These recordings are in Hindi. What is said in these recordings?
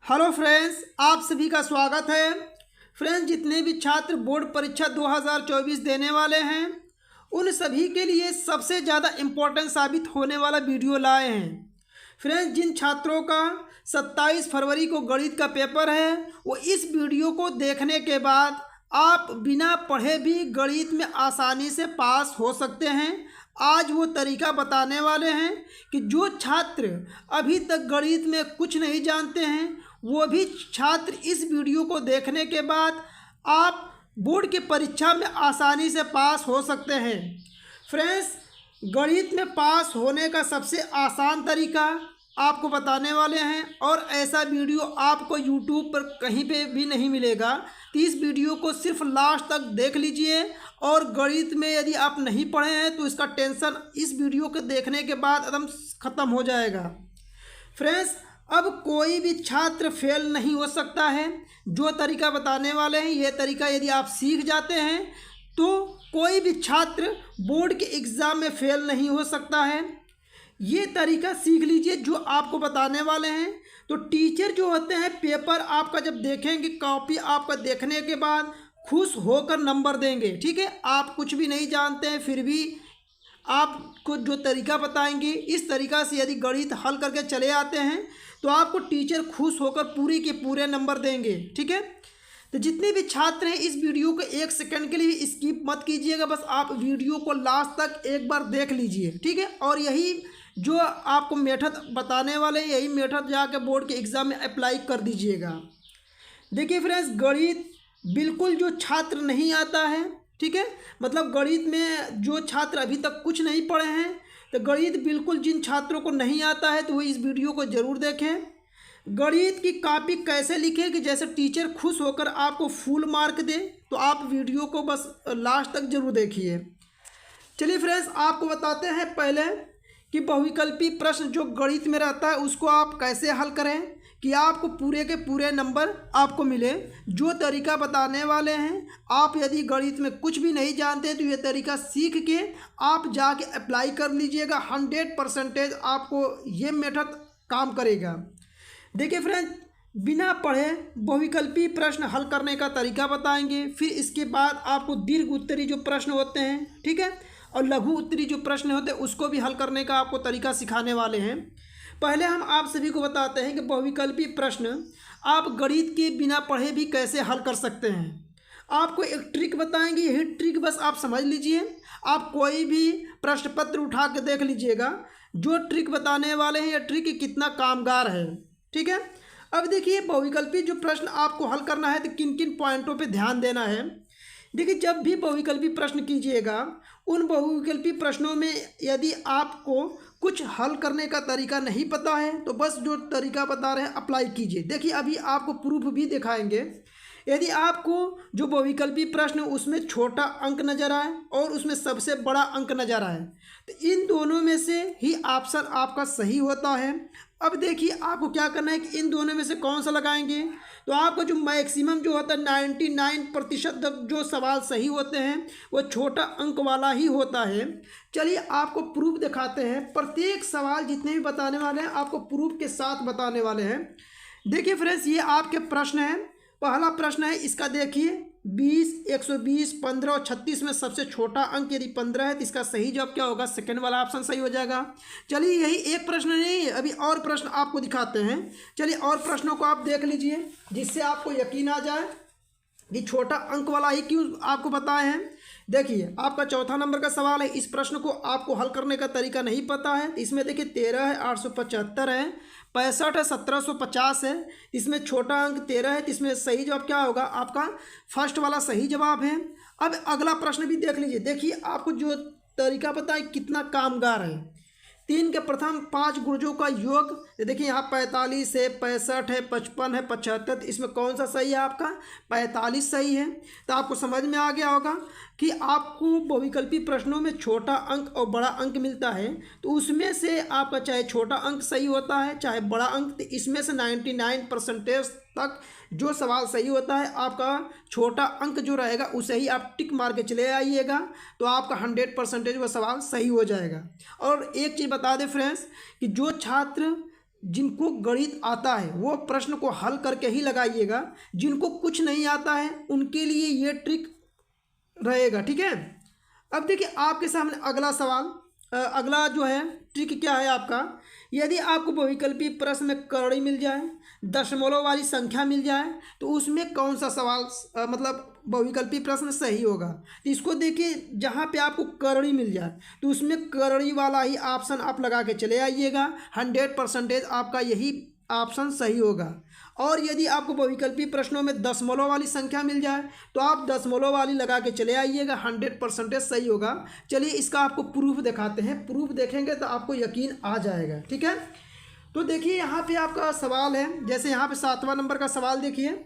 हेलो फ्रेंड्स, आप सभी का स्वागत है। फ्रेंड्स, जितने भी छात्र बोर्ड परीक्षा 2024 देने वाले हैं उन सभी के लिए सबसे ज़्यादा इम्पोर्टेंट साबित होने वाला वीडियो लाए हैं। फ्रेंड्स, जिन छात्रों का 27 फरवरी को गणित का पेपर है वो इस वीडियो को देखने के बाद आप बिना पढ़े भी गणित में आसानी से पास हो सकते हैं। आज वो तरीका बताने वाले हैं कि जो छात्र अभी तक गणित में कुछ नहीं जानते हैं वो भी छात्र इस वीडियो को देखने के बाद आप बोर्ड की परीक्षा में आसानी से पास हो सकते हैं। फ्रेंड्स, गणित में पास होने का सबसे आसान तरीका आपको बताने वाले हैं और ऐसा वीडियो आपको यूट्यूब पर कहीं पे भी नहीं मिलेगा। तो इस वीडियो को सिर्फ लास्ट तक देख लीजिए और गणित में यदि आप नहीं पढ़े हैं तो इसका टेंशन इस वीडियो को देखने के बाद एकदम ख़त्म हो जाएगा। फ्रेंड्स, अब कोई भी छात्र फेल नहीं हो सकता है। जो तरीका बताने वाले हैं ये तरीका यदि आप सीख जाते हैं तो कोई भी छात्र बोर्ड के एग्ज़ाम में फेल नहीं हो सकता है। ये तरीका सीख लीजिए जो आपको बताने वाले हैं। तो टीचर जो होते हैं पेपर आपका जब देखेंगे, कॉपी आपका देखने के बाद खुश होकर नंबर देंगे। ठीक है, आप कुछ भी नहीं जानते हैं फिर भी आपको जो तरीका बताएंगे इस तरीका से यदि गणित हल करके चले आते हैं तो आपको टीचर खुश होकर पूरी के पूरे नंबर देंगे। ठीक है, तो जितने भी छात्र हैं इस वीडियो को एक सेकंड के लिए भी स्किप मत कीजिएगा, बस आप वीडियो को लास्ट तक एक बार देख लीजिए। ठीक है, और यही जो आपको मेथड बताने वाले हैं यही मेथड जाकर बोर्ड के एग्ज़ाम में अप्लाई कर दीजिएगा। देखिए फ्रेंड्स, गणित बिल्कुल जो छात्र नहीं आता है, ठीक है, मतलब गणित में जो छात्र अभी तक कुछ नहीं पढ़े हैं तो गणित बिल्कुल जिन छात्रों को नहीं आता है तो वो इस वीडियो को ज़रूर देखें। गणित की कॉपी कैसे लिखें कि जैसे टीचर खुश होकर आपको फुल मार्क दे, तो आप वीडियो को बस लास्ट तक जरूर देखिए। चलिए फ्रेंड्स, आपको बताते हैं पहले कि बहुविकल्पी प्रश्न जो गणित में रहता है उसको आप कैसे हल करें कि आपको पूरे के पूरे नंबर आपको मिले। जो तरीका बताने वाले हैं आप यदि गणित में कुछ भी नहीं जानते तो ये तरीका सीख के आप जाके अप्लाई कर लीजिएगा। 100% आपको ये मेथड काम करेगा। देखिए फ्रेंड्स, बिना पढ़े बहुविकल्पी प्रश्न हल करने का तरीका बताएंगे, फिर इसके बाद आपको दीर्घ उत्तरी जो प्रश्न होते हैं, ठीक है, और लघु उत्तरी जो प्रश्न होते हैं उसको भी हल करने का आपको तरीका सिखाने वाले हैं। पहले हम आप सभी को बताते हैं कि बहुविकल्पी प्रश्न आप गणित के बिना पढ़े भी कैसे हल कर सकते हैं। आपको एक ट्रिक बताएंगे, यही ट्रिक बस आप समझ लीजिए। आप कोई भी प्रश्न पत्र उठा के देख लीजिएगा, जो ट्रिक बताने वाले हैं ये ट्रिक कितना कामगार है। ठीक है, अब देखिए बहुविकल्पी जो प्रश्न आपको हल करना है तो किन किन पॉइंटों पे ध्यान देना है। देखिए, जब भी बहुविकल्पी प्रश्न कीजिएगा उन बहुविकल्पी प्रश्नों में यदि आपको कुछ हल करने का तरीका नहीं पता है तो बस जो तरीका बता रहे हैं अप्लाई कीजिए। देखिए, अभी आपको प्रूफ भी दिखाएंगे। यदि आपको जो बहुविकल्पी प्रश्न उसमें छोटा अंक नज़र आए और उसमें सबसे बड़ा अंक नज़र आए तो इन दोनों में से ही ऑप्शन आपका सही होता है। अब देखिए आपको क्या करना है कि इन दोनों में से कौन सा लगाएंगे, तो आपको जो मैक्सिमम जो होता है 99% जो सवाल सही होते हैं वो छोटा अंक वाला ही होता है। चलिए आपको प्रूफ दिखाते हैं। प्रत्येक सवाल जितने भी बताने वाले हैं आपको प्रूफ के साथ बताने वाले हैं। देखिए फ्रेंड्स, ये आपके प्रश्न हैं। पहला प्रश्न है इसका, देखिए 20, 120, 15 और 36 में सबसे छोटा अंक यदि 15 है तो इसका सही जवाब क्या होगा? सेकंड वाला ऑप्शन सही हो जाएगा। चलिए, यही एक प्रश्न नहीं है, अभी और प्रश्न आपको दिखाते हैं। चलिए और प्रश्नों को आप देख लीजिए जिससे आपको यकीन आ जाए कि छोटा अंक वाला ही क्यों आपको बताए हैं। देखिए, आपका चौथा नंबर का सवाल है। इस प्रश्न को आपको हल करने का तरीका नहीं पता है। इसमें देखिए 13 है, 875 है, 65 है, 1750 है। इसमें छोटा अंक 13 है तो इसमें सही जवाब क्या होगा? आपका फर्स्ट वाला सही जवाब है। अब अगला प्रश्न भी देख लीजिए। देखिए, आपको जो तरीका पता है कितना कामगार है। 3 के प्रथम 5 गुणजों का योग, देखिए यहाँ 45 है, 65 है, 55 है, 75, इसमें कौन सा सही है? आपका 45 सही है। तो आपको समझ में आ गया होगा कि आपको बहुविकल्पी प्रश्नों में छोटा अंक और बड़ा अंक मिलता है तो उसमें से आपका चाहे छोटा अंक सही होता है चाहे बड़ा अंक, तो इसमें से 99% तक जो सवाल सही होता है आपका छोटा अंक जो रहेगा उसे ही आप टिक मार के चले आइएगा तो आपका 100% वह सवाल सही हो जाएगा। और एक चीज़ बता दें फ्रेंड्स कि जो छात्र जिनको गणित आता है वो प्रश्न को हल करके ही लगाइएगा। जिनको कुछ नहीं आता है उनके लिए ये ट्रिक रहेगा, ठीक है। अब देखिए आपके सामने अगला सवाल, अगला जो है ट्रिक क्या है आपका, यदि आपको बहुविकल्पीय प्रश्न में करड़ी मिल जाए, दशमलव वाली संख्या मिल जाए, तो उसमें कौन सा सवाल मतलब बहुविकल्पीय प्रश्न सही होगा। तो इसको देखिए, जहाँ पे आपको करड़ी मिल जाए तो उसमें करड़ी वाला ही ऑप्शन आप लगा के चले आइएगा। 100% आपका यही ऑप्शन सही होगा। और यदि आपको बहुविकल्पीय प्रश्नों में दशमलव वाली संख्या मिल जाए तो आप दशमलव वाली लगा के चले आइएगा, 100% सही होगा। चलिए इसका आपको प्रूफ दिखाते हैं, प्रूफ देखेंगे तो आपको यकीन आ जाएगा, ठीक है। तो देखिए यहाँ पे आपका सवाल है, जैसे यहाँ पे 7वां नंबर का सवाल देखिए,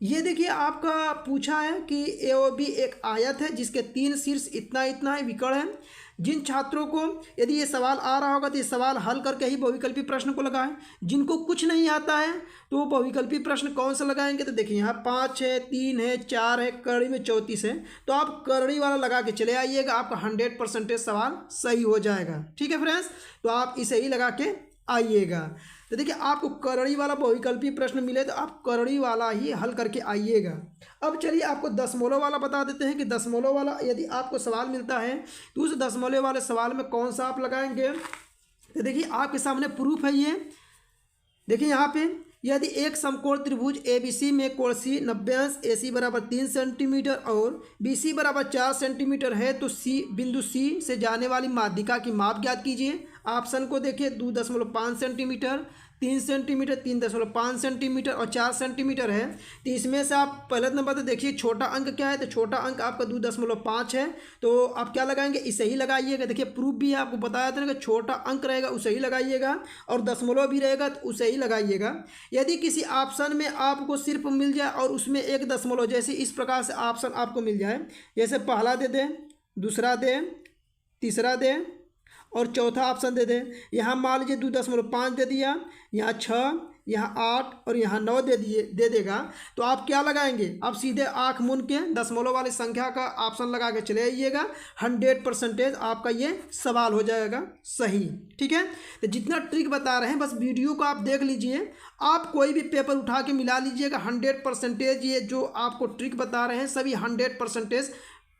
ये देखिए आपका पूछा है कि ए ओ बी एक आयत है जिसके 3 शीर्ष इतना इतना है, विकर्ण है। जिन छात्रों को यदि ये सवाल आ रहा होगा तो ये सवाल हल करके ही बहुविकल्पी प्रश्न को लगाएं। जिनको कुछ नहीं आता है तो वो बहुविकल्पी प्रश्न कौन सा लगाएंगे, तो देखिए यहाँ 5 है, 3 है, 4 है, करड़ी में 34 है, तो आप करड़ी वाला लगा के चले आइएगा, आपका 100% सवाल सही हो जाएगा, ठीक है फ्रेंड्स। तो आप इसे ही लगा के आइएगा। तो देखिए आपको करड़ी वाला बहुविकल्पीय प्रश्न मिले तो आप करड़ी वाला ही हल करके आइएगा। अब चलिए आपको दशमलव वाला बता देते हैं कि दशमलव वाला यदि आपको सवाल मिलता है तो उस दशमलव वाले सवाल में कौन सा आप लगाएंगे। तो देखिए आपके सामने प्रूफ है ये, देखिए यहाँ पे, यदि एक समकोण त्रिभुज ABC में कोण C 90 अंश, AC बराबर 3 सेंटीमीटर और BC बराबर 4 सेंटीमीटर है तो बिंदु C से जाने वाली माध्यिका की माप ज्ञात कीजिए। ऑप्शन को देखिए, 2.5 सेंटीमीटर, 3 सेंटीमीटर, 3.5 सेंटीमीटर और 4 सेंटीमीटर है। तो इसमें से आप पहले नंबर तो देखिए छोटा अंक क्या है, तो छोटा अंक आपका 2.5 है, तो आप क्या लगाएंगे, इसे ही लगाइएगा। देखिए प्रूफ भी है, आपको बताया था ना कि छोटा अंक रहेगा उसे ही लगाइएगा और दशमलव भी रहेगा तो उसे ही लगाइएगा। यदि किसी ऑप्शन में आपको सिर्फ मिल जाए और उसमें एक दशमलव, जैसे इस प्रकार से ऑप्शन आपको मिल जाए, जैसे पहला दे दें, दूसरा दें, तीसरा दें और चौथा ऑप्शन दे दें। यहाँ मान लीजिए 2.5 दे दिया, यहाँ 6, यहाँ 8 और यहाँ 9 दे देगा, तो आप क्या लगाएंगे, आप सीधे आँख मूंद के दशमलव वाली संख्या का ऑप्शन लगा के चले आइएगा। 100% आपका ये सवाल हो जाएगा सही, ठीक है। तो जितना ट्रिक बता रहे हैं बस वीडियो को आप देख लीजिए, आप कोई भी पेपर उठा के मिला लीजिएगा, 100% ये जो आपको ट्रिक बता रहे हैं सभी 100%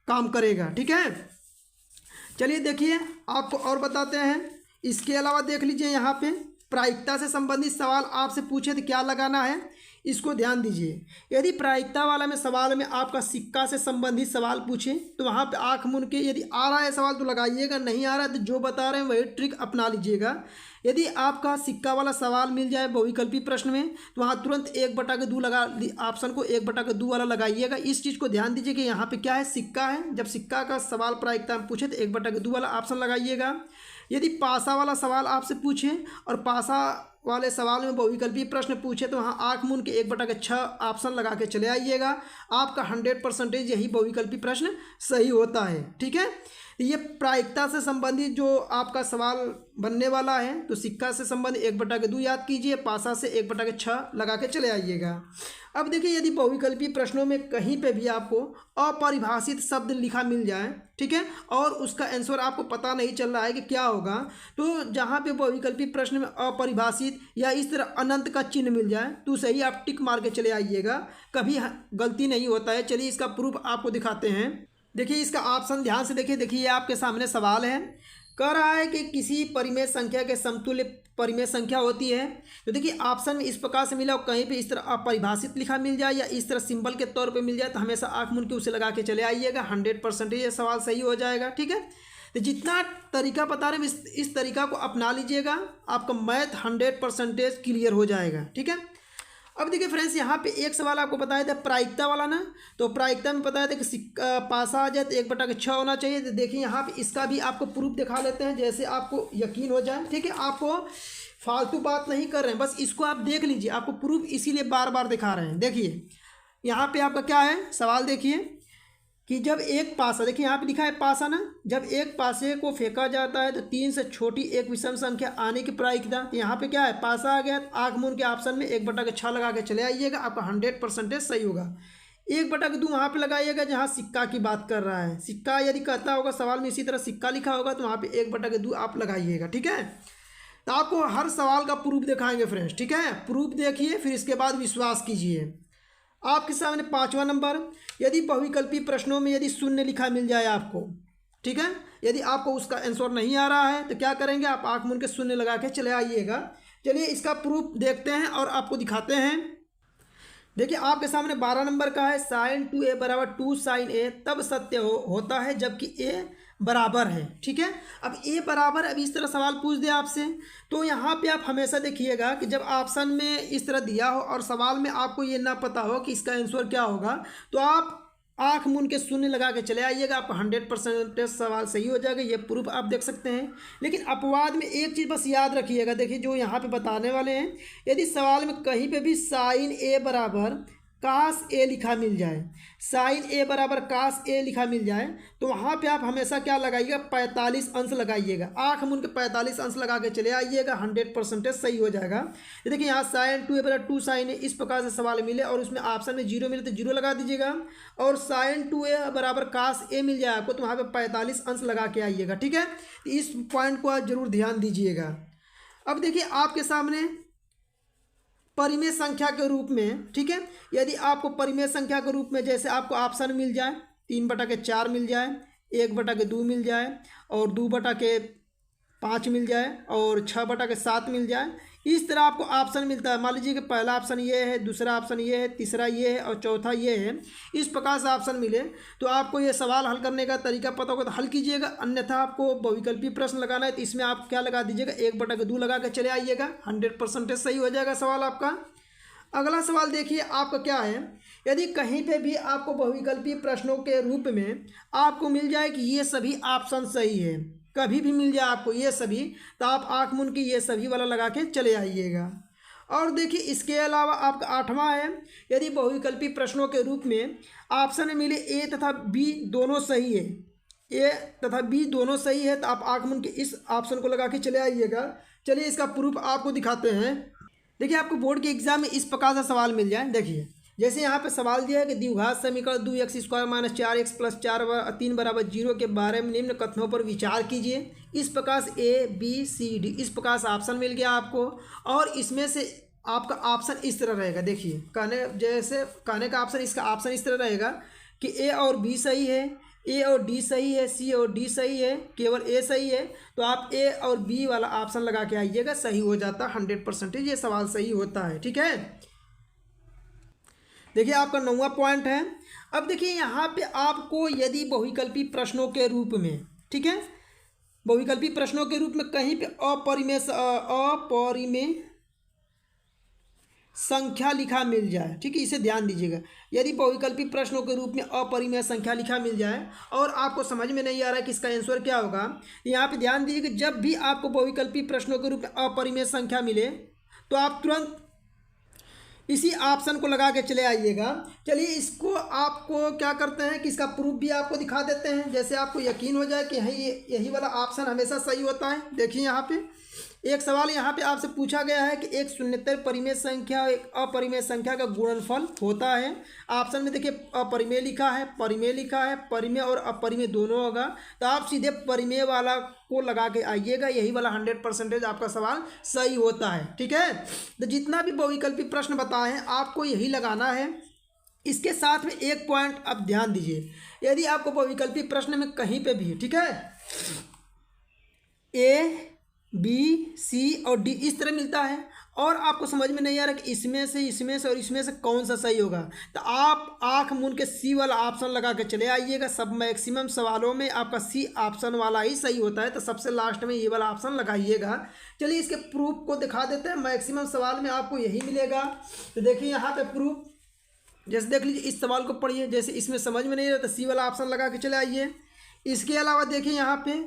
काम करेगा, ठीक है। चलिए देखिए आपको और बताते हैं, इसके अलावा देख लीजिए यहाँ पे प्रायिकता से संबंधित सवाल आपसे पूछे तो क्या लगाना है, इसको ध्यान दीजिए। यदि प्रायिकता वाला में सवाल में आपका सिक्का से संबंधित सवाल पूछे तो वहाँ पे आँख मूंद के यदि आ रहा है सवाल तो लगाइएगा, नहीं आ रहा है तो जो बता रहे हैं वही ट्रिक अपना लीजिएगा। यदि आपका सिक्का वाला सवाल मिल जाए बहुविकल्पी प्रश्न में तो वहाँ तुरंत 1/2 लगा, ऑप्शन को 1/2 वाला लगाइएगा। इस चीज़ को ध्यान दीजिए कि यहाँ पे क्या है, सिक्का है, जब सिक्का का सवाल प्रायिकता में पूछे तो 1/2 वाला ऑप्शन लगाइएगा। यदि पासा वाला सवाल आपसे पूछे और पासा वाले सवाल में बहुविकल्पी प्रश्न पूछे तो वहाँ आँख मूंद के 1/6 ऑप्शन लगा के चले आइएगा, आपका 100% यही बहुविकल्पी प्रश्न सही होता है, ठीक है। ये प्रायिकता से संबंधित जो आपका सवाल बनने वाला है तो सिक्का से संबंधित 1/2 याद कीजिए, पासा से 1/6 लगा के चले आइएगा। अब देखिए यदि बहुविकल्पी प्रश्नों में कहीं पे भी आपको अपरिभाषित शब्द लिखा मिल जाए, ठीक है, और उसका आंसर आपको पता नहीं चल रहा है कि क्या होगा, तो जहाँ पे बहुविकल्पी प्रश्न में अपरिभाषित या इस तरह अनंत का चिन्ह मिल जाए तो उसे ही आप टिक मार के चले आइएगा, कभी गलती नहीं होता है। चलिए इसका प्रूफ आपको दिखाते हैं। देखिए इसका ऑप्शन ध्यान से देखिए, देखिए ये आपके सामने सवाल है, कह रहा है कि किसी परिमेय संख्या के समतुल्य परिमेय संख्या होती है। तो देखिए ऑप्शन में इस प्रकार से मिला, कहीं पे इस तरह अपरिभाषित लिखा मिल जाए या इस तरह सिंबल के तौर पे मिल जाए तो हमेशा आँख मूंद के उसे लगा के चले आइएगा, 100% ये सवाल सही हो जाएगा, ठीक है। तो जितना तरीका बता रहे हैं इस तरीका को अपना लीजिएगा, आपका मैथ 100% क्लियर हो जाएगा, ठीक है। अब देखिए फ्रेंड्स यहाँ पे एक सवाल आपको बताया था प्रायिकता वाला ना, तो प्रायिकता में बताया था कि पासा आ जाए तो 1/6 होना चाहिए। तो देखिए यहाँ पे इसका भी आपको प्रूफ दिखा लेते हैं जैसे आपको यकीन हो जाए, ठीक है। आपको फालतू बात नहीं कर रहे हैं, बस इसको आप देख लीजिए, आपको प्रूफ इसीलिए बार बार दिखा रहे हैं। देखिए यहाँ पे आपका क्या है सवाल, देखिए कि जब एक पासा, देखिए यहाँ पे लिखा है पासा ना, जब एक पासे को फेंका जाता है तो 3 से छोटी एक विषम संख्या आने की प्रायिकता, तो यहाँ पे क्या है पासा आ गया, आँख मूंद के ऑप्शन में 1/6 लगा के चले आइएगा, आपका 100% सही होगा। 1/2 वहाँ पे लगाइएगा जहाँ सिक्का की बात कर रहा है, सिक्का यदि कहता होगा सवाल में इसी तरह सिक्का लिखा होगा तो वहाँ पे 1/2 आप लगाइएगा, ठीक है। तो आपको हर सवाल का प्रूफ दिखाएंगे फ्रेंड्स, ठीक है। प्रूफ देखिए फिर इसके बाद विश्वास कीजिए। आपके सामने 5वां नंबर, यदि बहुविकल्पी प्रश्नों में यदि शून्य लिखा मिल जाए आपको, ठीक है, यदि आपको उसका आंसर नहीं आ रहा है तो क्या करेंगे, आप आँख मूंद के शून्य लगा के चले आइएगा। चलिए इसका प्रूफ देखते हैं और आपको दिखाते हैं। देखिए आपके सामने 12 नंबर का है, sin 2a बराबर 2 sin a तब सत्य होता है जबकि a बराबर है, ठीक है। अब a बराबर, अब इस तरह सवाल पूछ दे आपसे, तो यहाँ पे आप हमेशा देखिएगा कि जब ऑप्शन में इस तरह दिया हो और सवाल में आपको ये ना पता हो कि इसका आंसर क्या होगा, तो आप आँख मूंद के शून्य लगा के चले आइएगा, आपका 100% सवाल सही हो जाएगा। ये प्रूफ आप देख सकते हैं। लेकिन अपवाद में एक चीज़ बस याद रखिएगा, देखिए जो यहाँ पे बताने वाले हैं, यदि सवाल में कहीं पे भी साइन ए बराबर कास ए लिखा मिल जाए, साइन ए बराबर कास ए लिखा मिल जाए, तो वहाँ पे आप हमेशा क्या लगाइएगा, 45 अंश लगाइएगा। आँख मूंद के 45 अंश लगा के चले आइएगा, 100% सही हो जाएगा। ये देखिए यहाँ साइन 2a बराबर 2 साइन ए, इस प्रकार से सवाल मिले और उसमें ऑप्शन में 0 मिले तो 0 लगा दीजिएगा, और साइन 2a बराबर कास ए मिल जाए आपको तो वहाँ पे 45 अंश लगा के आइएगा, ठीक है। तो इस पॉइंट को आप जरूर ध्यान दीजिएगा। अब देखिए आपके सामने परिमेय संख्या के रूप में, ठीक है, यदि आपको परिमेय संख्या के रूप में जैसे आपको ऑप्शन मिल जाए 3/4 मिल जाए, 1/2 मिल जाए, और 2/5 मिल जाए, और 6/7 मिल जाए, इस तरह आपको ऑप्शन मिलता है। मान लीजिए कि पहला ऑप्शन ये है, दूसरा ऑप्शन ये है, तीसरा ये है और चौथा ये है, इस प्रकार से ऑप्शन मिले तो आपको ये सवाल हल करने का तरीका पता होगा तो हल कीजिएगा। अन्यथा आपको बहुविकल्पी प्रश्न लगाना है तो इसमें आप क्या लगा दीजिएगा, 1/2 लगा के चले आइएगा, 100% सही हो जाएगा सवाल आपका। अगला सवाल देखिए आपका क्या है, यदि कहीं पे भी आपको बहुविकल्पी प्रश्नों के रूप में आपको मिल जाए कि ये सभी ऑप्शन सही है, कभी भी मिल जाए आपको ये सभी, तो आप आँख मूंद के ये सभी वाला लगा के चले आइएगा। और देखिए इसके अलावा आपका 8वां है, यदि बहुविकल्पी प्रश्नों के रूप में ऑप्शन में मिले ए तथा बी दोनों सही है, ए तथा बी दोनों सही है, तो आप आँख मूंद के इस ऑप्शन को लगा के चले आइएगा। चलिए इसका प्रूफ आपको दिखाते हैं। देखिए आपको बोर्ड के एग्जाम में इस प्रकार का सवाल मिल जाए, देखिए जैसे यहाँ पे सवाल दिया है कि द्विघात समीकरण 2x² - 4x + 3 बराबर 0 के बारे में निम्न कथनों पर विचार कीजिए। इस प्रकार से A B C D इस प्रकार से ऑप्शन मिल गया आपको, और इसमें से आपका ऑप्शन इस तरह रहेगा। देखिए कहने का ऑप्शन, इसका ऑप्शन इस तरह रहेगा कि A और B सही है, A और D सही है, C और D सही है, केवल A सही है, तो आप A और B वाला ऑप्शन लगा के आइएगा, सही हो जाता 100%, ये सवाल सही होता है, ठीक है। देखिए आपका 9वां पॉइंट है। अब देखिए यहाँ पे आपको यदि बहुविकल्पी प्रश्नों के रूप में, ठीक है, बहुविकल्पी प्रश्नों के रूप में कहीं पे अपरिमेय संख्या लिखा मिल जाए, ठीक है, इसे ध्यान दीजिएगा। यदि बहुविकल्पी प्रश्नों के रूप में अपरिमेय संख्या लिखा मिल जाए और आपको समझ में नहीं आ रहा है कि इसका आंसर क्या होगा, यहाँ पे ध्यान दीजिए कि जब भी आपको बहुविकल्पी प्रश्नों के रूप में अपरिमेय संख्या मिले तो आप तुरंत इसी ऑप्शन को लगा के चले आइएगा। चलिए इसको आपको क्या करते हैं कि इसका प्रूफ भी आपको दिखा देते हैं, जैसे आपको यकीन हो जाए कि यही वाला ऑप्शन हमेशा सही होता है। देखिए यहाँ पे एक सवाल यहाँ पे आपसे पूछा गया है कि एक शून्येतर परिमेय संख्या और एक अपरिमेय संख्या का गुणनफल होता है। ऑप्शन में देखिए अपरिमेय लिखा है, परिमेय लिखा है, परिमेय और अपरिमेय दोनों होगा, तो आप सीधे परिमेय वाला को लगा के आइएगा, यही वाला 100% आपका सवाल सही होता है, ठीक है। तो जितना भी बहुविकल्पी प्रश्न बताए हैं आपको यही लगाना है। इसके साथ में एक पॉइंट आप ध्यान दीजिए, यदि आपको बहुविकल्पी प्रश्न में कहीं पे भी, ठीक है, A B C और D इस तरह मिलता है और आपको समझ में नहीं आ रहा कि इसमें से और इसमें से कौन सा सही होगा, तो आप आँख मूंद के C वाला ऑप्शन लगा के चले आइएगा। सब मैक्सिमम सवालों में आपका C ऑप्शन वाला ही सही होता है, तो सबसे लास्ट में ये वाला ऑप्शन लगाइएगा। चलिए इसके प्रूफ को दिखा देते हैं। मैक्सिमम सवाल में आपको यही मिलेगा। तो देखिए यहाँ पे प्रूफ, जैसे देख लीजिए इस सवाल को पढ़िए, जैसे इसमें समझ में नहीं रहता C वाला ऑप्शन लगा के चले आइए। इसके अलावा देखिए यहाँ पे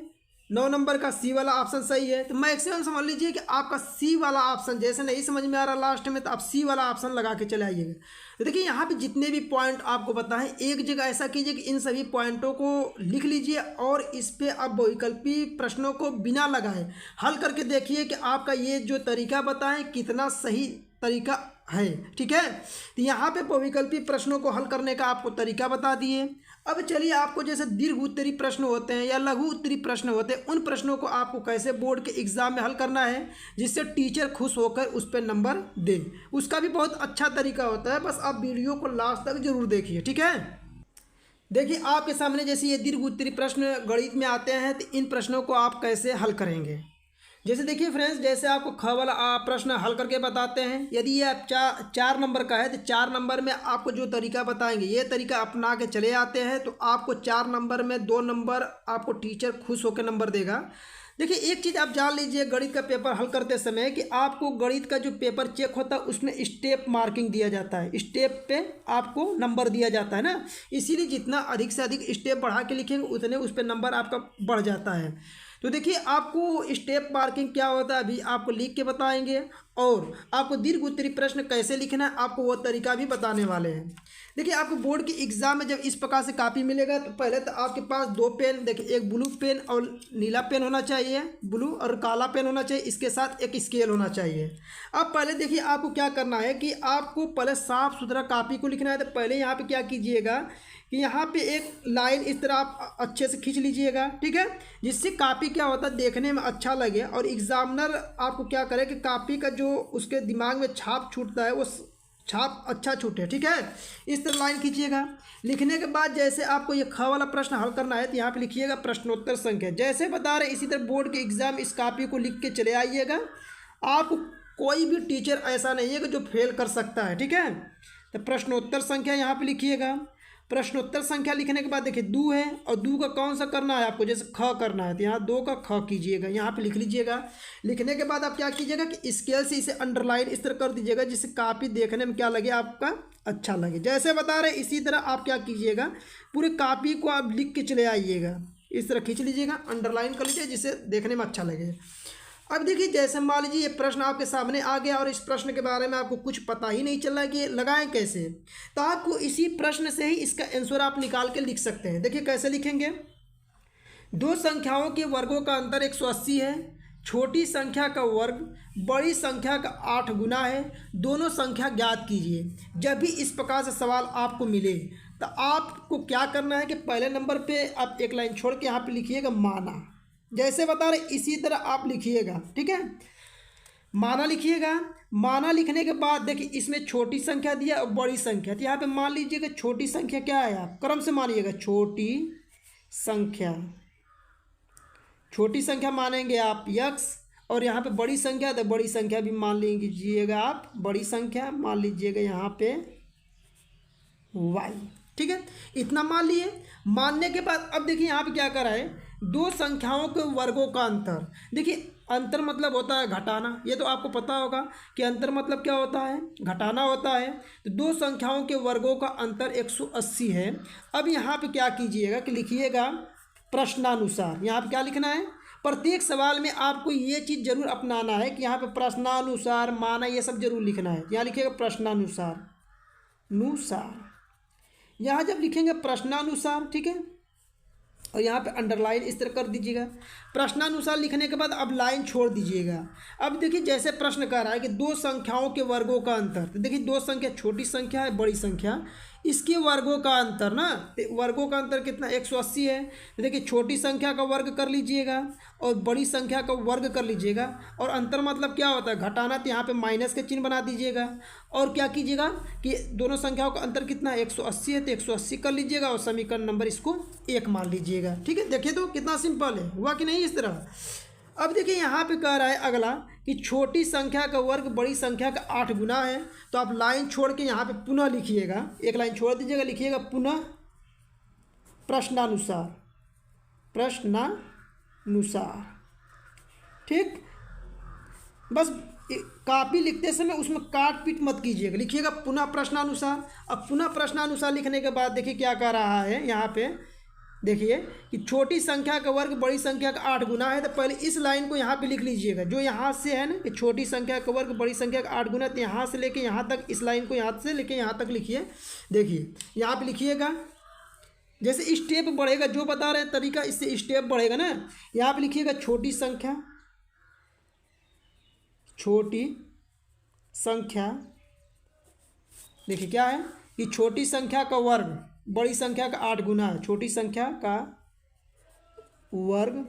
9 नंबर का C वाला ऑप्शन सही है, तो मैक्सिमम समझ लीजिए कि आपका C वाला ऑप्शन, जैसे नहीं समझ में आ रहा लास्ट में, तो आप C वाला ऑप्शन लगा के चले आइएगा। तो देखिए यहाँ पे जितने भी पॉइंट आपको बताएं, एक जगह ऐसा कीजिए कि इन सभी पॉइंटों को लिख लीजिए और इस पे आप बहुविकल्पी प्रश्नों को बिना लगाए हल करके देखिए कि आपका ये जो तरीका बताएं कितना सही तरीका है। ठीक है, तो यहाँ पे बहुविकल्पी प्रश्नों को हल करने का आपको तरीका बता दिए। अब चलिए आपको जैसे दीर्घ उत्तरी प्रश्न होते हैं या लघु उत्तरी प्रश्न होते हैं, उन प्रश्नों को आपको कैसे बोर्ड के एग्जाम में हल करना है जिससे टीचर खुश होकर उस पर नंबर दे, उसका भी बहुत अच्छा तरीका होता है। बस आप वीडियो को लास्ट तक जरूर देखिए। ठीक है, देखिए आपके सामने जैसे ये दीर्घ उत्तरी प्रश्न गणित में आते हैं, तो इन प्रश्नों को आप कैसे हल करेंगे। जैसे देखिए फ्रेंड्स, जैसे आपको ख वाला प्रश्न हल करके बताते हैं। यदि ये आप चार नंबर का है तो 4 नंबर में आपको जो तरीका बताएंगे ये तरीका अपना के चले आते हैं, तो आपको 4 नंबर में 2 नंबर आपको टीचर खुश होकर नंबर देगा। देखिए एक चीज़ आप जान लीजिए, गणित का पेपर हल करते समय कि आपको गणित का जो पेपर चेक होता है उसमें स्टेप मार्किंग दिया जाता है, स्टेप पे आपको नंबर दिया जाता है ना, इसीलिए जितना अधिक से अधिक स्टेप बढ़ा के लिखेंगे उतने उस पर नंबर आपका बढ़ जाता है। तो देखिए आपको स्टेप मार्किंग क्या होता है अभी आपको लिख के बताएंगे, और आपको दीर्घ उत्तरी प्रश्न कैसे लिखना है आपको वो तरीका भी बताने वाले हैं। देखिए आपको बोर्ड के एग्जाम में जब इस प्रकार से कॉपी मिलेगा तो पहले तो आपके पास 2 पेन, देखिए एक ब्लू पेन और नीला पेन होना चाहिए, ब्लू और काला पेन होना चाहिए, इसके साथ एक स्केल होना चाहिए। अब पहले देखिए आपको क्या करना है कि आपको पहले साफ सुथरा कॉपी को लिखना है। तो पहले यहाँ पे क्या कीजिएगा कि यहाँ पे एक लाइन इस तरह आप अच्छे से खींच लीजिएगा। ठीक है, जिससे कॉपी क्या होता है देखने में अच्छा लगे और एग्जामिनर आपको क्या करे कि कॉपी का जो उसके दिमाग में छाप छूटता है वो छाप अच्छा छूटे। ठीक है, इस तरह लाइन खींचिएगा। लिखने के बाद जैसे आपको ये ख वाला प्रश्न हल करना है तो यहाँ पे लिखिएगा प्रश्नोत्तर संख्या, जैसे बता रहे इसी तरह बोर्ड के एग्जाम इस कॉपी को लिख के चले आइएगा। आप कोई भी टीचर ऐसा नहीं है कि जो फेल कर सकता है। ठीक है, तो प्रश्नोत्तर संख्या यहाँ पे लिखिएगा। प्रश्नोत्तर संख्या लिखने के बाद देखिए 2 है और 2 का कौन सा करना है आपको, जैसे ख करना है तो यहाँ 2 का ख कीजिएगा, यहाँ पे लिख लीजिएगा। लिखने के बाद आप क्या कीजिएगा कि स्केल से इसे अंडरलाइन इस तरह कर दीजिएगा जिससे कॉपी देखने में क्या लगे आपका अच्छा लगे। जैसे बता रहे इसी तरह आप क्या कीजिएगा पूरे कॉपी को आप लिख के चले आइएगा, इस तरह खींच लीजिएगा, अंडरलाइन कर लीजिए जिससे देखने में अच्छा लगे। अब देखिए जैसे मान लीजिए ये प्रश्न आपके सामने आ गया और इस प्रश्न के बारे में आपको कुछ पता ही नहीं चल रहा है कि लगाएं कैसे, तो आपको इसी प्रश्न से ही इसका आंसर आप निकाल के लिख सकते हैं। देखिए कैसे लिखेंगे, 2 संख्याओं के वर्गों का अंतर 180 है, छोटी संख्या का वर्ग बड़ी संख्या का 8 गुना है, दोनों संख्या ज्ञात कीजिए। जब भी इस प्रकार से सवाल आपको मिले तो आपको क्या करना है कि पहले नंबर पे आप एक लाइन छोड़ के यहाँ पे लिखिएगा माना, जैसे बता रहे इसी तरह आप लिखिएगा। ठीक है, माना लिखिएगा। माना लिखने के बाद देखिए इसमें छोटी संख्या दिया और बड़ी संख्या, तो यहाँ पे मान लीजिएगा छोटी संख्या क्या है, आप क्रम से मानिएगा छोटी संख्या, छोटी संख्या मानेंगे आप x, और यहाँ पे बड़ी संख्या तो बड़ी संख्या भी मान लीजिएगा आप, बड़ी संख्या मान लीजिएगा यहाँ पे y। ठीक है, इतना मान लिए। मानने के बाद अब देखिए यहाँ पे क्या करा है, 2 संख्याओं के वर्गों का अंतर। देखिए अंतर मतलब होता है घटाना, ये तो आपको पता होगा कि अंतर मतलब क्या होता है, घटाना होता है। तो 2 संख्याओं के वर्गों का अंतर 180 है। अब यहाँ पे क्या कीजिएगा कि लिखिएगा प्रश्नानुसार। यहाँ पे क्या लिखना है, प्रत्येक सवाल में आपको ये चीज़ जरूर अपनाना है कि यहाँ पे प्रश्नानुसार माना ये सब जरूर लिखना है। यहाँ लिखिएगा प्रश्नानुसार नुसार, यहाँ जब लिखेंगे प्रश्नानुसार, ठीक है, और यहाँ पे अंडरलाइन इस तरह कर दीजिएगा। प्रश्नानुसार लिखने के बाद अब लाइन छोड़ दीजिएगा। अब देखिए जैसे प्रश्न कह रहा है कि 2 संख्याओं के वर्गों का अंतर, तो देखिए 2 संख्या छोटी संख्या है बड़ी संख्या, इसके वर्गों का अंतर ना, वर्गों का अंतर कितना 180 है। तो देखिए छोटी संख्या का वर्ग कर लीजिएगा और बड़ी संख्या का वर्ग कर लीजिएगा, और अंतर मतलब क्या होता है घटाना, तो यहाँ पे माइनस के चिन्ह बना दीजिएगा। और क्या कीजिएगा कि दोनों संख्याओं का अंतर कितना 180 है तो 180 कर लीजिएगा और समीकरण नंबर इसको 1 मान लीजिएगा। ठीक है, देखिए तो कितना सिंपल है, हुआ कि नहीं इस तरह। अब देखिए यहाँ पे कह रहा है अगला कि छोटी संख्या का वर्ग बड़ी संख्या का 8 गुना है, तो आप लाइन छोड़ के यहाँ पे पुनः लिखिएगा, एक लाइन छोड़ दीजिएगा, लिखिएगा पुनः प्रश्नानुसार, प्रश्नानुसार। ठीक, बस कॉपी लिखते समय उसमें काट पीट मत कीजिएगा, लिखिएगा पुनः प्रश्नानुसार। अब पुनः प्रश्नानुसार लिखने के बाद देखिए क्या कह रहा है यहाँ पे, देखिए कि छोटी संख्या का वर्ग बड़ी संख्या का 8 गुना है, तो पहले इस लाइन को यहाँ पे लिख लीजिएगा, जो यहाँ से है ना कि छोटी संख्या का वर्ग बड़ी संख्या का 8 गुना, तो यहाँ से लेके यहाँ तक, इस लाइन को यहाँ से लेके यहाँ तक लिखिए। देखिए यहाँ पे लिखिएगा, जैसे स्टेप बढ़ेगा, जो बता रहे हैं तरीका इससे स्टेप बढ़ेगा ना। यहाँ पे लिखिएगा छोटी संख्या, छोटी संख्या देखिए क्या है कि छोटी संख्या का वर्ग बड़ी संख्या का 8 गुना है। छोटी संख्या का वर्ग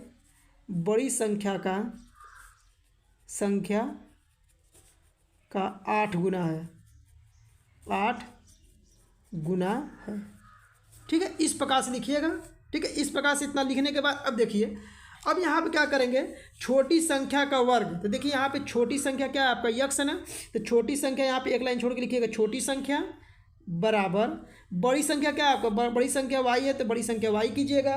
बड़ी संख्या का 8 गुना है, 8 गुना है। ठीक है, इस प्रकार से लिखिएगा। ठीक है, इस प्रकार से इतना लिखने के बाद अब देखिए, अब यहाँ पे क्या करेंगे, छोटी संख्या का वर्ग। तो देखिए यहाँ पे छोटी संख्या क्या है आपका यक्स है ना, तो छोटी संख्या यहाँ पे एक लाइन छोड़ के लिखिएगा, छोटी संख्या बराबर बड़ी संख्या क्या है आपका, बड़ी संख्या y है तो बड़ी संख्या y कीजिएगा।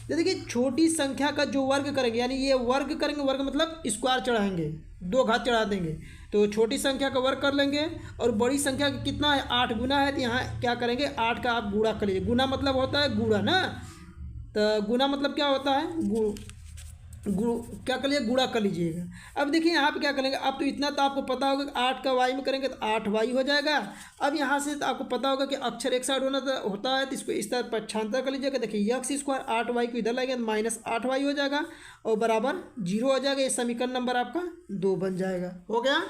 तो देखिए छोटी संख्या का जो वर्ग करेंगे, यानी ये वर्ग करेंगे, वर्ग मतलब स्क्वायर चढ़ाएंगे, 2 घात चढ़ा देंगे, तो छोटी संख्या का वर्ग कर लेंगे। और बड़ी संख्या का कितना है, 8 गुना है, तो यहाँ क्या करेंगे, 8 का आप गुणा कर लीजिए। गुना मतलब होता है गुणा ना, तो गुना मतलब क्या होता है, क्या कर लीजिए, गुणा कर लीजिएगा। अब देखिए यहाँ पे क्या करेंगे, अब तो इतना तो आपको पता होगा कि 8 का y में करेंगे तो 8y हो जाएगा। अब यहाँ से तो आपको पता होगा कि अक्षर एक साइड होता है, तो इसको इस तरह पक्षांतर कर लीजिएगा। देखिए यक्स स्क्वायर 8y को इधर लाएंगे तो -8y हो जाएगा और बराबर 0 हो जाएगा। ये समीकरण नंबर आपका 2 बन जाएगा। हो गया।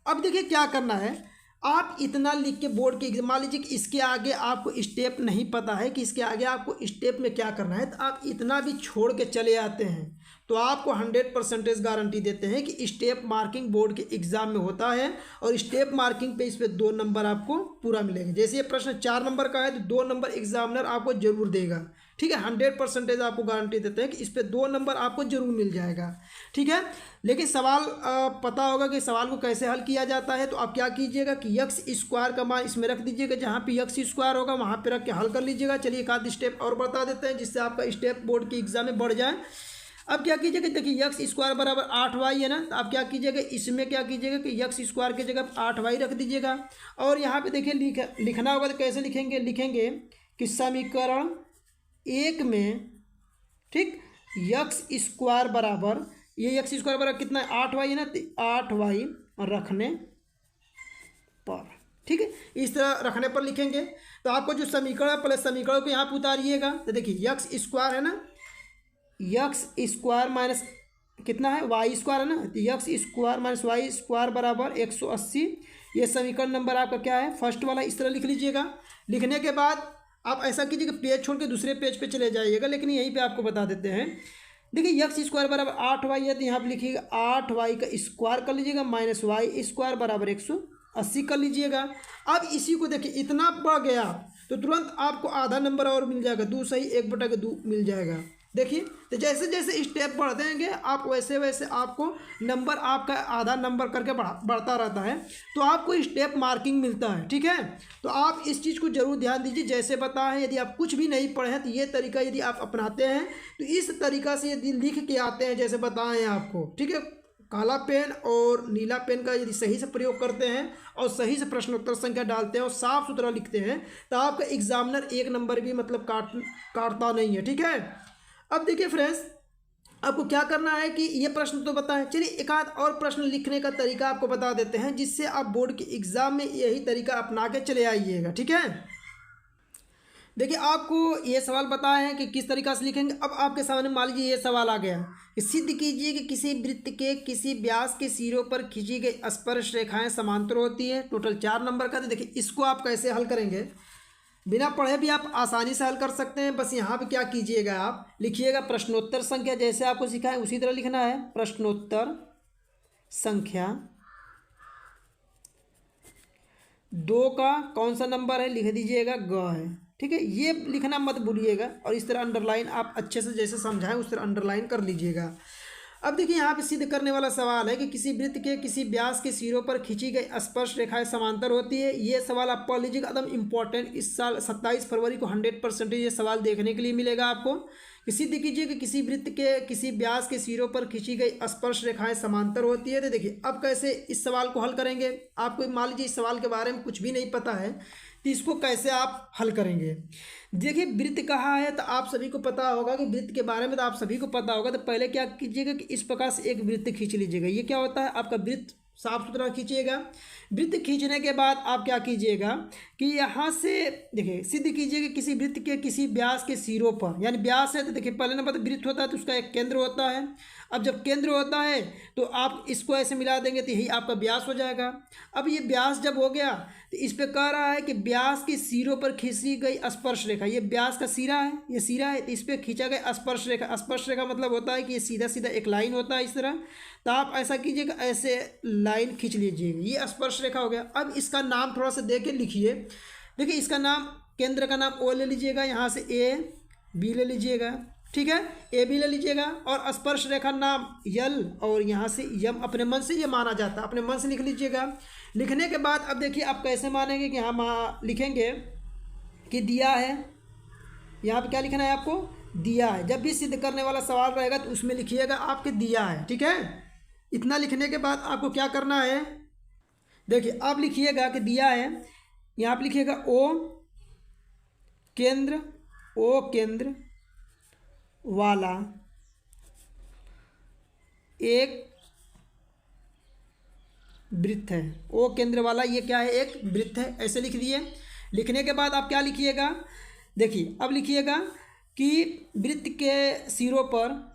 अब देखिए क्या करना है, आप इतना लिख के बोर्ड के मान लीजिए कि इसके आगे आपको स्टेप नहीं पता है कि इसके आगे आपको स्टेप में क्या करना है, तो आप इतना भी छोड़ के चले आते हैं तो आपको 100% गारंटी देते हैं कि स्टेप मार्किंग बोर्ड के एग्जाम में होता है और स्टेप मार्किंग पे इस पे 2 नंबर आपको पूरा मिलेंगे। जैसे ये प्रश्न 4 नंबर का है तो 2 नंबर एग्जामिनर आपको जरूर देगा। ठीक है, 100% आपको गारंटी देते हैं कि इस पे 2 नंबर आपको जरूर मिल जाएगा। ठीक है, लेकिन सवाल पता होगा कि सवाल को कैसे हल किया जाता है। तो आप क्या कीजिएगा कि यक्स स्क्वायर का मान इसमें रख दीजिएगा, जहाँ पे यक्स स्क्वायर होगा वहाँ पे रख के हल कर लीजिएगा। चलिए एक आध स्टेप और बता देते हैं जिससे आपका स्टेप बोर्ड के एग्जाम में बढ़ जाए। अब क्या कीजिएगा, देखिए यक्स स्क्वायर बराबर 8y है ना, तो आप क्या कीजिएगा, इसमें क्या कीजिएगा कि यक्स स्क्वायर की जगह 8y रख दीजिएगा। और यहाँ पे देखिए लिखना होगा तो कैसे लिखेंगे कि समीकरण 1 में, ठीक, यक्स स्क्वायर बराबर, ये यक्स स्क्वायर बराबर कितना है, 8y है ना, तो 8y रखने पर, ठीक है, इस तरह रखने पर लिखेंगे। तो आपको जो समीकरण है पहले समीकरण को यहाँ पर उतारिएगा। तो देखिए यक्स स्क्वायर है ना, यक्स स्क्वायर माइनस कितना है, वाई स्क्वायर है ना, तो x square minus y square बराबर 180। ये समीकरण नंबर आपका क्या है, फर्स्ट वाला। इस तरह लिख लीजिएगा। लिखने के बाद आप ऐसा कीजिए कि पेज छोड़ के दूसरे पेज पे चले जाइएगा, लेकिन यहीं पे आपको बता देते हैं। देखिए यक्स स्क्वायर बराबर 8y है, तो यहाँ पे लिखिएगा 8y का स्क्वायर कर लीजिएगा माइनस वाई स्क्वायर बराबर 180 कर लीजिएगा। अब इसी को देखिए इतना बढ़ गया तो तुरंत आपको आधा नंबर और मिल जाएगा, 2 सही 1/2 मिल जाएगा। देखिए तो जैसे जैसे स्टेप बढ़ देंगे आप वैसे वैसे आपको नंबर आपका आधा नंबर करके बढ़ता रहता है, तो आपको स्टेप मार्किंग मिलता है। ठीक है, तो आप इस चीज़ को जरूर ध्यान दीजिए। जैसे बताएं, यदि आप कुछ भी नहीं पढ़े हैं तो ये तरीका यदि आप अपनाते हैं तो इस तरीका से यदि लिख के आते हैं जैसे बताएं आपको, ठीक है, काला पेन और नीला पेन का यदि सही से प्रयोग करते हैं और सही से प्रश्नोत्तर संख्या डालते हैं और साफ सुथरा लिखते हैं तो आपका एग्जामिनर 1 नंबर भी मतलब काटता नहीं है। ठीक है, अब देखिए फ्रेंड्स, आपको क्या करना है कि ये प्रश्न तो बताएं, चलिए एक आध और प्रश्न लिखने का तरीका आपको बता देते हैं जिससे आप बोर्ड के एग्जाम में यही तरीका अपना के चले आइएगा। ठीक है, देखिए आपको ये सवाल बताए हैं कि किस तरीका से लिखेंगे। अब आपके सामने मान लीजिए ये सवाल आ गया कि सिद्ध कीजिए कि किसी वृत्त के किसी व्यास के सिरों पर खींची गई स्पर्श रेखाएं समांतर होती है। टोटल 4 नंबर का। तो देखिए इसको आप कैसे हल करेंगे, बिना पढ़े भी आप आसानी से हल कर सकते हैं। बस यहाँ पे क्या कीजिएगा, आप लिखिएगा प्रश्नोत्तर संख्या, जैसे आपको सिखाएं उसी तरह लिखना है। प्रश्नोत्तर संख्या 2 का कौन सा नंबर है लिख दीजिएगा, ग है। ठीक है, ये लिखना मत भूलिएगा और इस तरह अंडरलाइन आप अच्छे से जैसे समझाएं उस तरह अंडरलाइन कर लीजिएगा। अब देखिए यहाँ पे सिद्ध करने वाला सवाल है कि किसी वृत्त के किसी व्यास के सिरों पर खींची गई स्पर्श रेखाएं समांतर होती है। ये सवाल आप पढ़ लीजिएगा, एकदम इंपॉर्टेंट। इस साल 27 फरवरी को 100% ये सवाल देखने के लिए मिलेगा आपको कि सिद्ध कीजिए कि किसी वृत्त के किसी व्यास के सिरों पर खींची गई स्पर्श रेखाएं समांतर होती है। तो देखिए अब कैसे इस सवाल को हल करेंगे। आपको मान लीजिए इस सवाल के बारे में कुछ भी नहीं पता है तो इसको कैसे आप हल करेंगे। देखिए वृत्त कहाँ है तो आप सभी को पता होगा कि वृत्त के बारे में तो आप सभी को पता होगा। तो पहले क्या कीजिएगा कि इस प्रकार से एक वृत्त खींच लीजिएगा। ये क्या होता है, आपका वृत्त साफ सुथरा खींचिएगा। वृत्त खींचने के बाद आप क्या कीजिएगा कि यहाँ से देखिए सिद्ध कीजिएगा किसी वृत्त के किसी व्यास के सिरों पर, यानी व्यास है तो देखिए पहले नंबर वृत्त होता है तो उसका एक केंद्र होता है अब जब केंद्र होता है तो आप इसको ऐसे मिला देंगे तो यही आपका व्यास हो जाएगा। अब ये व्यास जब हो गया तो इस पे कह रहा है कि व्यास की सिरों पर खींची गई स्पर्श रेखा, ये व्यास का सिरा है, ये सिरा है, तो इस पर खींचा गया स्पर्श रेखा। स्पर्श रेखा मतलब होता है कि ये सीधा सीधा एक लाइन होता है इस तरह, तो आप ऐसा कीजिएगा, ऐसे लाइन खींच लीजिएगा, ये स्पर्श रेखा हो गया। अब इसका नाम थोड़ा सा दे के लिखिए। देखिए इसका नाम, केंद्र का नाम ओ ले लीजिएगा, यहाँ से ए बी ले लीजिएगा, ठीक है, ए बी ले लीजिएगा, और स्पर्श रेखा नाम यल, और यहाँ से यम, अपने मन से ये माना जाता है, अपने मन से लिख लीजिएगा। लिखने के बाद अब देखिए आप कैसे मानेंगे कि हम लिखेंगे कि दिया है, यहाँ पे क्या लिखना है आपको, दिया है। जब भी सिद्ध करने वाला सवाल रहेगा तो उसमें लिखिएगा आपके दिया है, ठीक है। इतना लिखने के बाद आपको क्या करना है, देखिए आप लिखिएगा कि दिया है, यहाँ पे लिखिएगा ओ केंद्र वाला एक वृत्त है। ओ केंद्र वाला ये क्या है, एक वृत्त है, ऐसे लिख दिए। लिखने के बाद आप क्या लिखिएगा, देखिए अब लिखिएगा कि वृत्त के सिरों पर,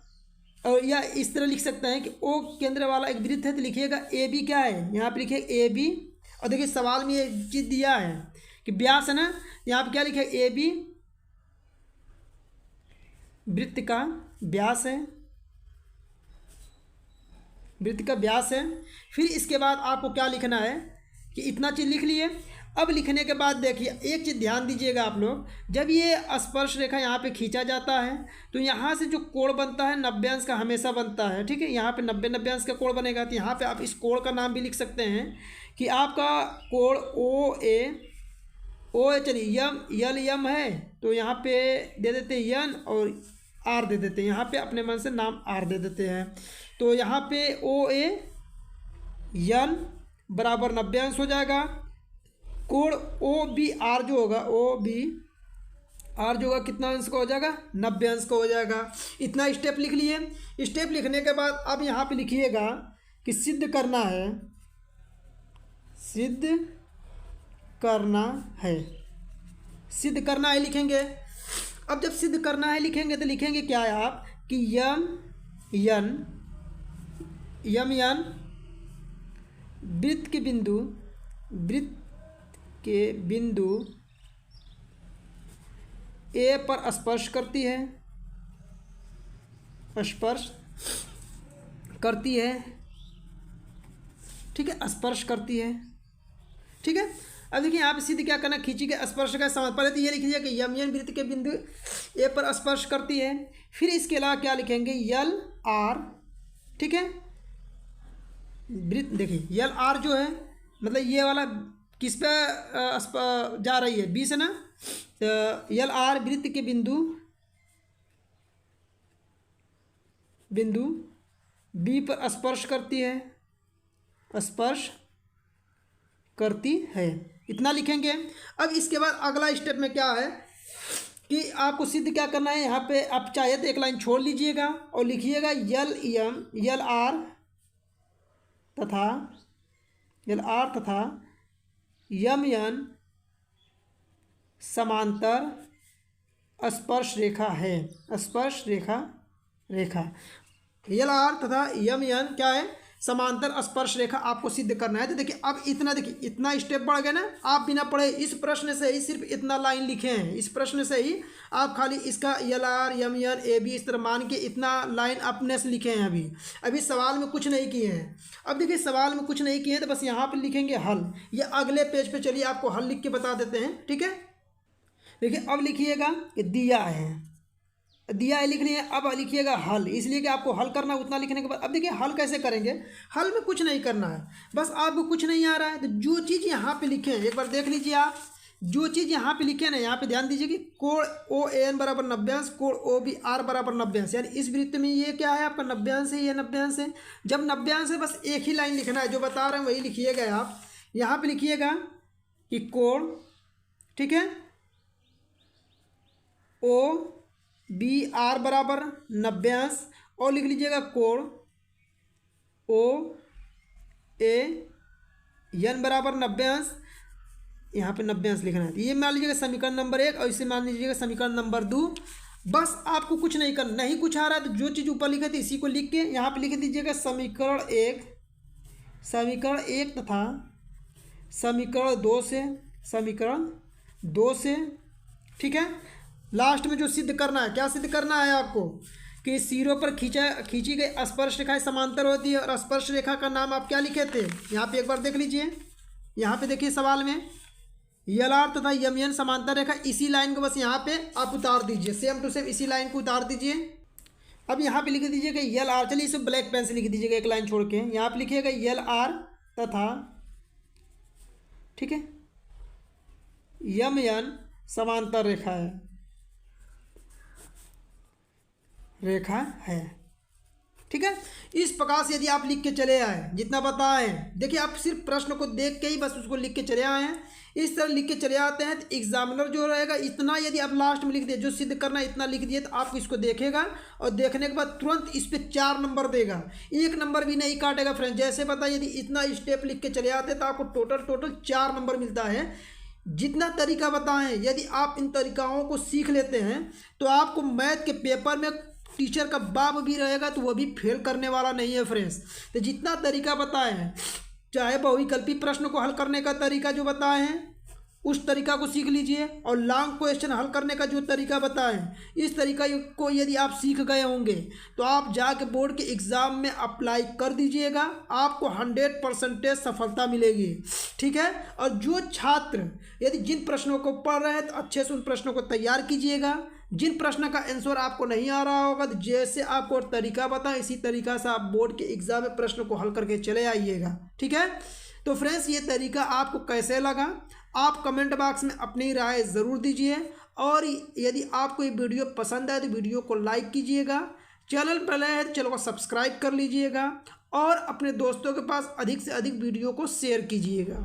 और या इस तरह लिख सकते हैं कि ओ केंद्र वाला एक वृत्त है, तो लिखिएगा ए बी क्या है, यहाँ पे लिखिए ए बी। और देखिए सवाल में ये चीज़ दिया है कि व्यास है ना, यहाँ पे क्या लिखा है, ए बी वृत्त का व्यास है, वृत्त का व्यास है। फिर इसके बाद आपको क्या लिखना है कि इतना चीज़ लिख लिए। अब लिखने के बाद देखिए एक चीज़ ध्यान दीजिएगा आप लोग, जब ये स्पर्श रेखा यहाँ पे खींचा जाता है तो यहाँ से जो कोण बनता है 90 अंश का हमेशा बनता है, ठीक है, यहाँ पे 90 अंश का कोण बनेगा। तो यहाँ पे आप इस कोण का नाम भी लिख सकते हैं कि आपका कोण ओ ए चलिए यम यल यम है, तो यहाँ पे दे देते हैं यन और आर दे देते हैं, यहाँ पे अपने मन से नाम आर दे देते हैं। तो यहाँ पे ओ ए यन बराबर 90 अंश हो जाएगा। कोण ओ बी आर जो होगा, ओ बी आर जो होगा कितना अंश का हो जाएगा, 90 अंश का हो जाएगा। इतना स्टेप लिख लिए। स्टेप लिखने के बाद अब यहाँ पे लिखिएगा कि सिद्ध करना है, सिद्ध करना है, सिद्ध करना है लिखेंगे। अब जब सिद्ध करना है लिखेंगे तो लिखेंगे क्या है आप कि यम यन वृत्त के बिंदु ए पर स्पर्श करती है, स्पर्श करती है, ठीक है, स्पर्श करती है, ठीक है। अब देखिए यहाँ पे सिद्ध क्या करना, खींची के स्पर्श का समान, पहले तो ये लिख लीजिए कि यम वृत्त के बिंदु ए पर स्पर्श करती है। फिर इसके अलावा क्या लिखेंगे, यल आर, ठीक है, वृत्त देखिए यल आर जो है मतलब ये वाला किस पे जा रही है, बी से ना, तो यल आर वृत्त के बिंदु बी पर स्पर्श करती है, स्पर्श करती है, इतना लिखेंगे। अब इसके बाद अगला स्टेप में क्या है कि आपको सिद्ध क्या करना है, यहाँ पे आप चाहे तो एक लाइन छोड़ लीजिएगा और लिखिएगा यल आर तथा यम यन समांतर स्पर्श रेखा है, स्पर्श रेखा यल आर तथा यम यन क्या है, समांतर स्पर्श रेखा आपको सिद्ध करना है। तो देखिए अब इतना, देखिए इतना स्टेप बढ़ गया ना, आप बिना पढ़े इस प्रश्न से ही सिर्फ इतना लाइन लिखे हैं, इस प्रश्न से ही आप खाली इसका यल are Yama N A B इस तरह मान के इतना लाइन अपने से लिखे हैं। अभी सवाल में कुछ नहीं किए हैं। अब देखिए सवाल में कुछ नहीं किए हैं तो बस यहाँ पर लिखेंगे हल, या अगले पेज पे चलिए आपको हल लिख के बता देते हैं, ठीक है। देखिए अब लिखिएगा कि दिया है लिख लिए, अब लिखिएगा हल, इसलिए कि आपको हल करना उतना लिखने के बाद। अब देखिए हल कैसे करेंगे, हल में कुछ नहीं करना है, बस आपको कुछ नहीं आ रहा है तो जो चीज़ यहाँ पे लिखे हैं एक बार देख लीजिए आप, जो चीज़ यहाँ पे लिखे ना, यहाँ पे ध्यान दीजिए कि कोण ओ एन बराबर 90 अंश, कोण ओ बी आर बराबर 90 अंश, यानी इस वृत्त में ये क्या है आपका 90 अंश है, ये 90 अंश है। जब 90 अंश है बस एक ही लाइन लिखना है, जो बता रहे हैं वही लिखिएगा आप। यहाँ पे लिखिएगा कि कोण, ठीक है, ओ बी आर बराबर 90 अंश, और लिख लीजिएगा कोण ओ ए एन बराबर 90 अंश, यहाँ पे 90 अंश लिखना है। ये मान लीजिएगा समीकरण नंबर 1 और इसे मान लीजिएगा समीकरण नंबर 2। बस आपको कुछ नहीं करना, नहीं कुछ आ रहा है तो जो चीज़ ऊपर लिखे थे इसी को लिख के यहाँ पे लिख दीजिएगा समीकरण 1 तथा समीकरण 2 से, ठीक है। लास्ट में जो सिद्ध करना है, क्या सिद्ध करना है आपको कि सिरों पर खींची गई स्पर्श रेखाएं समांतर होती है। और स्पर्श रेखा का नाम आप क्या लिखे थे, यहाँ पे एक बार देख लीजिए, यहाँ पे देखिए सवाल में LR तथा MN समांतर रेखा, इसी लाइन को बस यहाँ पे आप उतार दीजिए, सेम टू सेम इसी लाइन को उतार दीजिए। अब यहाँ पे लिख दीजिएगा LR, चलिए इसे ब्लैक पेन से लिख दीजिएगा एक लाइन छोड़ के, यहाँ पे लिखिएगा LR तथा, ठीक है, MN समांतर रेखा है, ठीक है। इस प्रकार से यदि आप लिख के चले आए, जितना बताए हैं, देखिए आप सिर्फ प्रश्न को देख के ही बस उसको लिख के चले आए हैं, इस तरह लिख के चले आते हैं तो एग्जामिनर जो रहेगा इतना यदि आप लास्ट में लिख दिए, जो सिद्ध करना है इतना लिख दिए, तो आपको इसको देखेगा और देखने के बाद तुरंत इस पर 4 नंबर देगा, 1 नंबर भी नहीं काटेगा फ्रेंड। जैसे पता यदि इतना स्टेप लिख के चले आते तो आपको टोटल 4 नंबर मिलता है। जितना तरीका बताएं, यदि आप इन तरीकाओं को सीख लेते हैं तो आपको मैथ के पेपर में टीचर का बाप भी रहेगा तो वह भी फेल करने वाला नहीं है फ्रेंड्स। तो जितना तरीका बताए हैं, चाहे बहुविकल्पी प्रश्न को हल करने का तरीका जो बताए हैं उस तरीका को सीख लीजिए, और लॉन्ग क्वेश्चन हल करने का जो तरीका बताएं, इस तरीका को यदि आप सीख गए होंगे तो आप जाके बोर्ड के एग्ज़ाम में अप्लाई कर दीजिएगा, आपको 100% सफलता मिलेगी, ठीक है। और जो छात्र यदि जिन प्रश्नों को पढ़ रहे हैं तो अच्छे से उन प्रश्नों को तैयार कीजिएगा। जिन प्रश्न का आंसर आपको नहीं आ रहा होगा तो जैसे आपको तरीका बताएं इसी तरीका से आप बोर्ड के एग्ज़ाम में प्रश्न को हल करके चले आइएगा, ठीक है। तो फ्रेंड्स, ये तरीका आपको कैसे लगा आप कमेंट बॉक्स में अपनी राय ज़रूर दीजिए, और यदि आपको ये वीडियो पसंद आए तो वीडियो को लाइक कीजिएगा, चैनल पर नए हैं तो चैनल को सब्सक्राइब कर लीजिएगा, और अपने दोस्तों के पास अधिक से अधिक वीडियो को शेयर कीजिएगा।